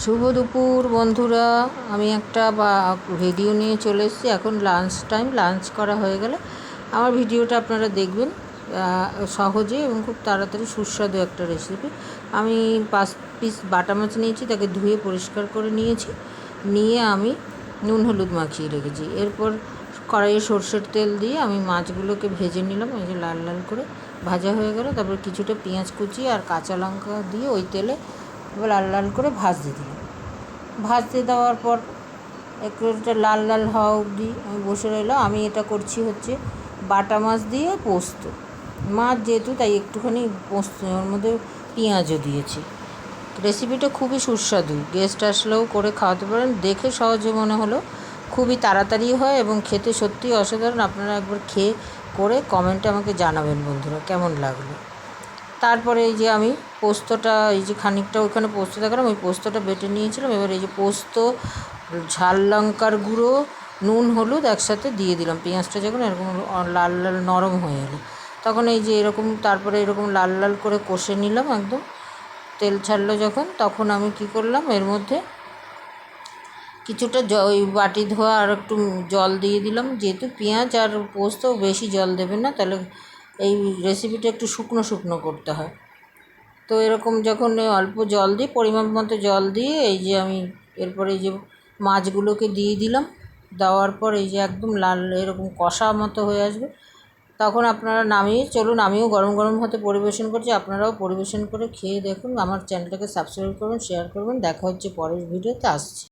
শুভ দুপুর বন্ধুরা, আমি একটা ভিডিও নিয়ে চলে এসেছি। এখন লাঞ্চ টাইম, লাঞ্চ করা হয়ে গেলে আমার ভিডিওটা আপনারা দেখবেন। সহজে এবং খুব তাড়াতাড়ি সুস্বাদু একটা রেসিপি। আমি 5 পিস বাটা মাছ নিয়েছি, তাকে ধুয়ে পরিষ্কার করে নিয়েছি। নিয়ে আমি নুন হলুদ মাখিয়ে রেখেছি। এরপর কড়াইয়ে সর্ষের তেল দিয়ে আমি মাছগুলোকে ভেজে নিলাম। এই যে লাল লাল করে ভাজা হয়ে গেল। তারপর কিছুটা পেঁয়াজ কুচি আর কাঁচা লঙ্কা দিয়ে ওই তেলে এবার লাল লাল করে ভাজতে দিলাম। ভাজতে দেওয়ার পর একটু লাল লাল হওয়া অবধি আমি বসে রইলাম। আমি এটা করছি হচ্ছে বাটা মাছ দিয়ে পোস্ত। মাছ যেহেতু, তাই একটুখানি পোস্ত, ওর মধ্যে পেঁয়াজও দিয়েছি। রেসিপিটা খুবই সুস্বাদু, গেস্ট আসলেও করে খাওয়াতে পারেন। দেখে সহজে মনে হলো, খুবই তাড়াতাড়ি হয় এবং খেতে সত্যিই অসাধারণ। আপনারা একবার খেয়ে করে কমেন্টে আমাকে জানাবেন বন্ধুরা কেমন লাগলো। তারপরে এই যে আমি পোস্তটা, এই যে খানিকটা ওইখানে পোস্ত দেখালাম, ওই পোস্তটা বেটে নিয়েছিলাম। এবার এই যে পোস্ত, ঝাল লঙ্কার গুঁড়ো, নুন হলুদ একসাথে দিয়ে দিলাম। পেঁয়াজটা যখন এরকম লাল লাল নরম হয়ে এলো, তখন এই যে এরকম, তারপরে এরকম লাল লাল করে কষে নিলাম। একদম তেল ছাড়লো যখন, তখন আমি কি করলাম, এর মধ্যে কিছুটা ওই বাটি ধোয়া আর একটু জল দিয়ে দিলাম। যেহেতু পেঁয়াজ আর পোস্ত, বেশি জল দেবেন না, তাহলে এই রেসিপিটা একটু শুকনো শুকনো করতে হয়। তো এরকম যখন অল্প জল দিই, পরিমাণ মতো জল দিয়ে, এই যে আমি এরপরে এই যে মাছগুলোকে দিয়ে দিলাম। দেওয়ার পর এই যে একদম লাল এরকম কষা মতো হয়ে আসবে, তখন আপনারা নামিয়ে চলুন। আমিও গরম গরম হাতে পরিবেশন করছি, আপনারাও পরিবেশন করে খেয়ে দেখুন। আমার চ্যানেলটাকে সাবস্ক্রাইব করবেন, শেয়ার করবেন। দেখা হচ্ছে পরের ভিডিওতে। আসছি।